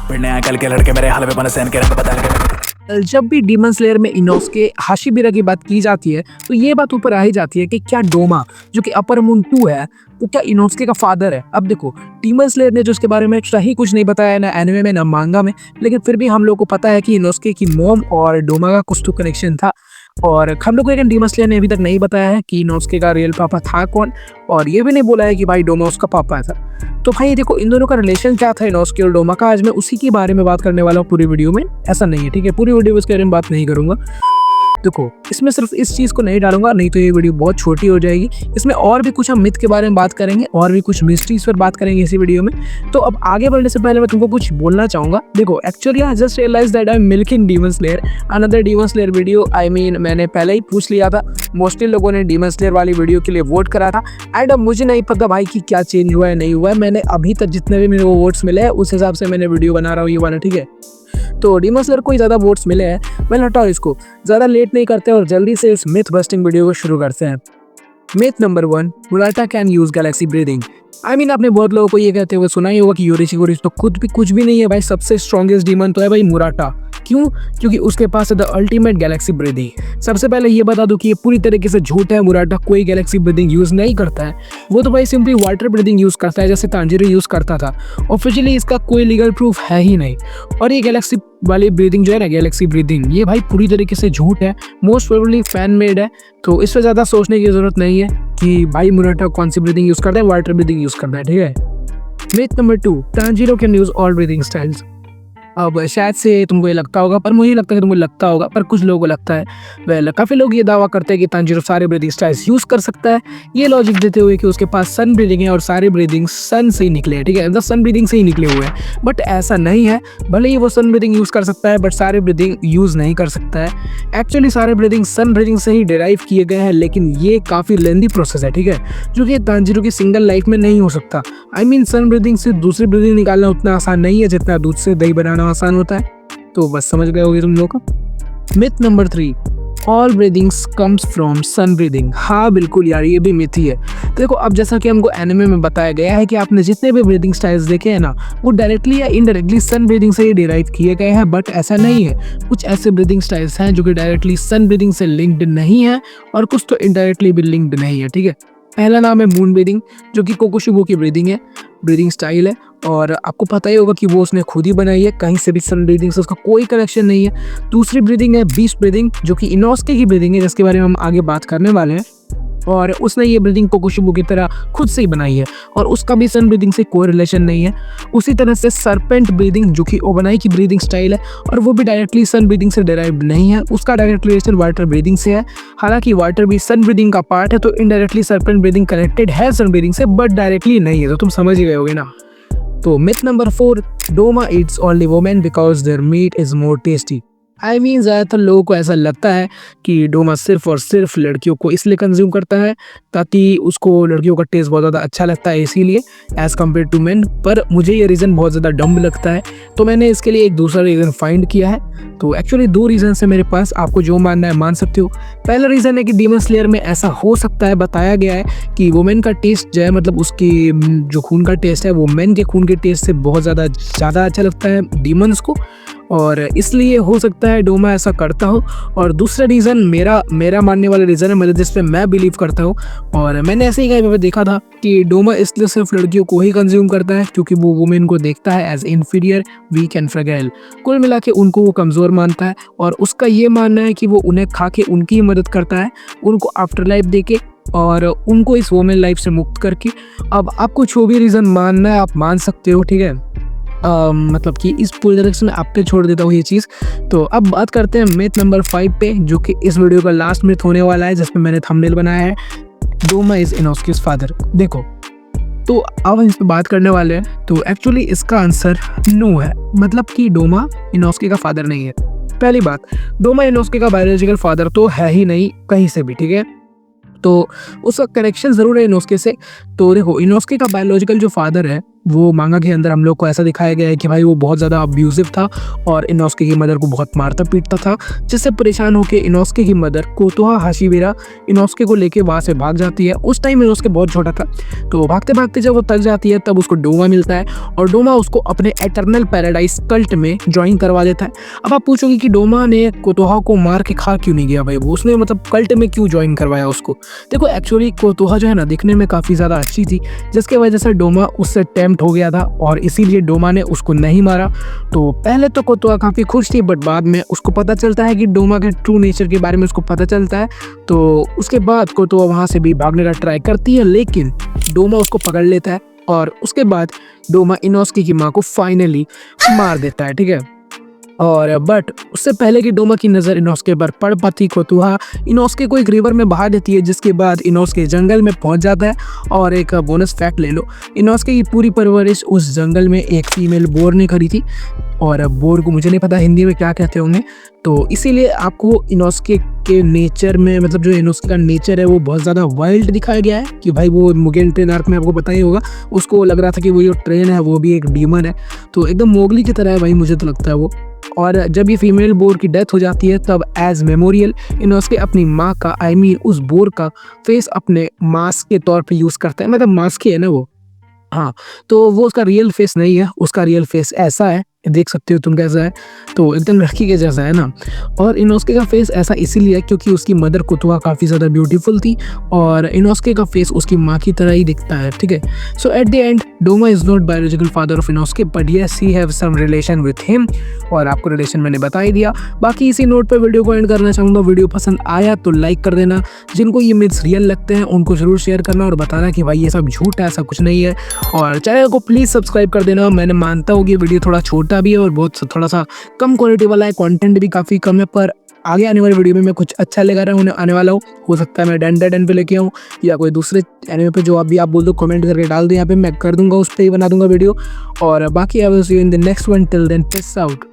पिटने आए कल के लड़के मेरे हाल में बने सहन के रंग बदल के। जब भी डीमन स्लेयर में इनोस्के हाशिबिरा की बात की जाती है तो ये बात ऊपर आ ही जाती है कि क्या डोमा जो कि अपर मून 2 है तो क्या इनोस्के का फादर है। अब देखो डीमन स्लेयर ने जो उसके बारे में सही कुछ नहीं बताया ना एनिमे में ना मांगा में, लेकिन फिर भी हम लोग को पता है कि इनोस्के की मॉम और डोमा का कुछ तो कनेक्शन था। और हम लोग को लेकिन डीमन स्लेयर ने अभी तक नहीं बताया है कि इनोस्के का रियल पापा था कौन, और ये भी नहीं बोला है कि भाई डोमा उसका पापा था। तो भाई देखो इन दोनों का रिलेशन क्या था इनोस्के और डोमा का, आज मैं उसी के बारे में बात करने वाला हूँ पूरी वीडियो में। ऐसा नहीं है ठीक है, पूरी वीडियो में इसके बारे में बात नहीं करूंगा। देखो इसमें सिर्फ इस चीज़ को नहीं डालूंगा, नहीं तो ये वीडियो बहुत छोटी हो जाएगी। इसमें और भी कुछ हम मिथ के बारे में बात करेंगे और भी कुछ मिस्ट्रीज पर बात करेंगे इसी वीडियो में। तो अब आगे बढ़ने से पहले मैं तुमको कुछ बोलना चाहूँगा। देखो actually I just realise that I am milking demon slayer another demon slayer video. I mean मैंने पहले ही पूछ लिया था, मोस्टली लोगों ने डीमन स्लेयर वाली वीडियो के लिए वोट करा था। एंड अब मुझे नहीं पता भाई कि क्या चेंज हुआ है नहीं हुआ है। मैंने अभी तक जितने भी मेरे को वोट्स मिले हैं उस हिसाब से मैंने वीडियो बना रहा हूँ ये वाला, ठीक है। तो डीमन स्लेयर को ही ज़्यादा वोट्स मिले हैं। मैं हटाओ इसको, ज़्यादा लेट नहीं करते और जल्दी से इस मिथ बस्टिंग वीडियो को शुरू करते हैं। Myth number 1, Murata can use galaxy breathing. I mean आपने बहुत लोगों को ये कहते हुए सुना ही होगा कि योरिशिगोरी तो खुद भी कुछ भी नहीं है भाई, सबसे स्ट्रॉन्गेस्ट डीमन तो है भाई मुराटा। क्यों? क्योंकि उसके पास है द अल्टीमेट गैलेक्सी ब्रीदिंग। सबसे पहले ये बता दूं कि ये पूरी तरीके से झूठ है। मुराटा कोई गैलेक्सी ब्रीदिंग यूज नहीं करता है, वो तो भाई सिंपली वाटर ब्रीदिंग यूज करता है जैसे तांजीरो यूज करता था। ऑफिशियली इसका कोई लीगल प्रूफ है ही नहीं। और ये गैलेक्सी वाली ब्रीदिंग जो है ना, गैलेक्सी ब्रीदिंग, ये भाई पूरी तरीके से झूठ है, मोस्ट प्रोबेबली फैन मेड है। तो इस पर ज़्यादा सोचने की जरूरत नहीं है कि भाई मुराटा कौन सी ब्रीदिंग यूज करता है, वाटर ब्रीदिंग यूज करता है, ठीक है। Myth number 2, Tanjiro can use all breathing styles. अब शायद से तुमको ये लगता होगा, पर मुझे लगता है कि तुमको लगता होगा, पर कुछ लोगों को लगता है। वेल काफ़ी लोग ये दावा करते हैं कि तांजीरो सारे ब्रीदिंग स्टाइल्स यूज़ कर सकता है, ये लॉजिक देते हुए कि उसके पास सन ब्रीदिंग है और सारे ब्रीदिंग सन से ही निकले हैं, ठीक है, मतलब सन ब्रीदिंग से ही निकले हुए हैं। बट ऐसा नहीं है, भले ही वो सन ब्रीदिंग यूज़ कर सकता है बट सारे ब्रीदिंग यूज़ नहीं कर सकता है। एक्चुअली सारे ब्रीदिंग सन ब्रीदिंग से ही डिराइव किए गए हैं, लेकिन ये काफ़ी लेंदी प्रोसेस है, ठीक है, जो कि तांजीरो की सिंगल लाइफ में नहीं हो सकता। आई मीन सन ब्रीदिंग से दूसरी ब्रीदिंग निकालना उतना आसान नहीं है जितना दूध से दही बनाना आसान होता है। तो बस समझ गए होगे तुम लोग का। Myth number 3, all breathings comes from sun breathing. हाँ बिल्कुल यार, ये भी मिथ ही है। देखो अब जैसा कि हमको एनिमे में बताया गया है कि आपने जितने भी ब्रीदिंग स्टाइल्स देखे हैं ना, वो डायरेक्टली या इनडायरेक्टली सन ब्रीदिंग से ही डिराइव किए गए हैं। बट ऐसा नहीं है, कुछ ऐसे ब्रीदिंग स्टाइल्स हैं जो कि डायरेक्टली सन ब्रीदिंग से लिंक्ड नहीं है और कुछ तो इनडायरेक्टली भी लिंक्ड नहीं है, ठीक है। पहला नाम है मून ब्रीदिंग, जो कि कोकोशिबो की ब्रीदिंग है, ब्रीदिंग स्टाइल है, और आपको पता ही होगा कि वो उसने खुद ही बनाई है, कहीं से भी सन ब्रीदिंग से उसका कोई कनेक्शन नहीं है। दूसरी ब्रीदिंग है बीस्ट ब्रीदिंग, जो कि इनोस्के की ब्रीदिंग है, जिसके बारे में हम आगे बात करने वाले हैं। और उसने ये ब्रीदिंग कोकोशिबो की तरह खुद से ही बनाई है और उसका भी सन ब्रीदिंग से कोई रिलेशन नहीं है। उसी तरह से सरपेंट ब्रीदिंग, जो कि ओबनाई की ब्रीदिंग स्टाइल है और वो भी डायरेक्टली सन ब्रीदिंग से डिराइव नहीं है, उसका डायरेक्ट रिलेशन वाटर ब्रीदिंग से है। हालांकि वाटर भी सन ब्रीदिंग का पार्ट है, तो इनडायरेक्टली सरपेंट ब्रीदिंग कनेक्टेड है सन ब्रीदिंग से, बट डायरेक्टली नहीं है। तो तुम समझ ही गए होगे ना। तो myth number 4, Doma Yeats only women because there meet is more tasty. I mean ज़्यादातर लोगों को ऐसा लगता है कि डोमा सिर्फ और सिर्फ लड़कियों को इसलिए कंज्यूम करता है ताकि उसको लड़कियों का टेस्ट बहुत ज़्यादा अच्छा लगता है, इसीलिए एज़ कम्पेयर टू मेन। पर मुझे ये रीज़न बहुत ज़्यादा डम्ब लगता है, तो मैंने इसके लिए एक दूसरा रीज़न फाइंड किया है। तो एक्चुअली 2 रीज़न है मेरे पास, आपको जो मानना है मान सकते हो। पहला रीज़न है कि डीमन स्लेयर में ऐसा हो सकता है, बताया गया है कि वुमेन का टेस्ट जो है, मतलब उसकी जो खून का टेस्ट है वो मेन के खून के टेस्ट से बहुत ज़्यादा अच्छा लगता है डीमंस को, और इसलिए हो सकता है डोमा ऐसा करता हो। और दूसरा रीज़न मेरा मानने वाला रीज़न है, मतलब जिस पे मैं बिलीव करता हूँ, और मैंने ऐसे ही कहीं पे देखा था कि डोमा इसलिए सिर्फ लड़कियों को ही कंज्यूम करता है क्योंकि वो वुमेन को देखता है as inferior, weak and fragile. कुल मिला के उनको वो कमज़ोर मानता है और उसका ये मानना है कि वो उन्हें खा के उनकी मदद करता है, उनको आफ्टर लाइफ दे के और उनको इस वुमेन लाइफ से मुक्त करके। अब आपको जो भी रीज़न मानना है आप मान सकते हो, ठीक है। मतलब कि इस पूरे डायरेक्शन में आप पे छोड़ देता हूँ ये चीज़। तो अब बात करते हैं मिथ नंबर 5 पे, जो कि इस वीडियो का लास्ट मिथ होने वाला है, जिसमें मैंने थंबनेल बनाया है, डोमा इज इनोस्के's फादर। देखो तो अब हम इस पर बात करने वाले हैं। तो एक्चुअली इसका आंसर नो है, मतलब कि डोमा इनोस्के का फादर नहीं है। पहली बात, डोमा इनोस्के का बायोलॉजिकल फादर तो है ही नहीं कहीं से भी, ठीक है। तो उसका कनेक्शन ज़रूर है इनोस्के से। तो देखो इनोस्के का बायोलॉजिकल जो फादर है वो मांगा के अंदर हम लोग को ऐसा दिखाया गया है कि भाई वो बहुत ज़्यादा अब्यूजिव था और इनोस्के की मदर को बहुत मारता पीटता था, जिससे परेशान होकर इनोस्के की मदर कोतोहा हाशिबिरा इनोस्के को लेके वहाँ से भाग जाती है। उस टाइम इनोस्के बहुत छोटा था, तो भागते भागते जब वो थक जाती है तब उसको डोमा मिलता है और डोमा उसको अपने एटर्नल पैराडाइज कल्ट में ज्वाइन करवा देता है। अब आप पूछोगे कि डोमा ने कोतोहा को मार के खा क्यों नहीं गया भाई, वो उसने मतलब कल्ट में क्यों ज्वाइन करवाया उसको। देखो एक्चुअली कोतोहा जो है ना दिखने में काफ़ी ज़्यादा अच्छी थी, जिसके वजह से डोमा उससे टेम्प्ट हो गया था और इसीलिए डोमा ने उसको नहीं मारा। तो पहले तो कोतोहा काफ़ी खुश थी, बट बाद में उसको पता चलता है कि डोमा के ट्रू नेचर के बारे में उसको पता चलता है। तो उसके बाद कोतोहा वहाँ से भी भागने का ट्राई करती है, लेकिन डोमा उसको पकड़ लेता है और उसके बाद डोमा इनोस्के की माँ को फाइनली मार देता है, ठीक है। और बट उससे पहले कि डोमा की नज़र इनोस्के पर पड़ पाती, कोतोहा इनोस्के को एक रिवर में बहा देती है, जिसके बाद इनोस्के जंगल में पहुंच जाता है। और एक बोनस फैक्ट ले लो, इनोस्के की पूरी परवरिश उस जंगल में एक फीमेल बोर ने करी थी, और बोर को मुझे नहीं पता हिंदी में क्या कहते होंगे। तो इसीलिए आपको इनोस्के के नेचर में, मतलब जो इनोस्के का नेचर है वो बहुत ज़्यादा वाइल्ड दिखाया गया है कि भाई वो मुगेन ट्रेन आर्क में आपको पता ही होगा, उसको लग रहा था कि वो जो ट्रेन है वो भी एक डीमन है, तो एकदम मोगली की तरह है भाई, मुझे तो लगता है वो। और जब ये फीमेल बोर की डेथ हो जाती है तब एज मेमोरियल इनोस्के अपनी माँ का उस बोर का फेस अपने मास्क के तौर पे यूज़ करता है, मतलब मास्क ही है ना वो, हाँ। तो वो उसका रियल फेस नहीं है, उसका रियल फेस ऐसा है, देख सकते हो तुम कैसा है, तो एकदम लड़की के जैसा है ना। और इनोस्के का फेस ऐसा इसीलिए क्योंकि उसकी मदर कोतोहा काफ़ी ज़्यादा ब्यूटीफुल थी और इनोस्के का फेस उसकी माँ की तरह ही दिखता है, ठीक है। So at the end Doma is not biological father of Inosuke, but yes he have some relation with him, और आपको रिलेशन मैंने बता ही दिया। बाकी इसी नोट पर वीडियो को एंड करना चाहूँगा। वीडियो पसंद आया तो लाइक कर देना, जिनको ये मिथ्स रियल लगते हैं उनको ज़रूर शेयर करना और बताना कि भाई ये सब झूठ है, ऐसा कुछ नहीं है। और चैनल को प्लीज़ सब्सक्राइब कर देना। मैंने मानता हूँ कि वीडियो थोड़ा छोटा भी है और बहुत थोड़ा सा कम क्वालिटी वाला है, कंटेंट भी काफ़ी कम है, पर आगे आने वाली वीडियो में मैं कुछ अच्छा लेकर आने वाला हूँ। हो सकता है मैं डेन पे लेके आऊँ या कोई दूसरे एनिमे पे, जो आप बोल दो कमेंट करके डाल दो, यहाँ पे मैं कर दूंगा, उस पर ही बना दूंगा वीडियो। और बाकी I will see you in the next one, till then peace out.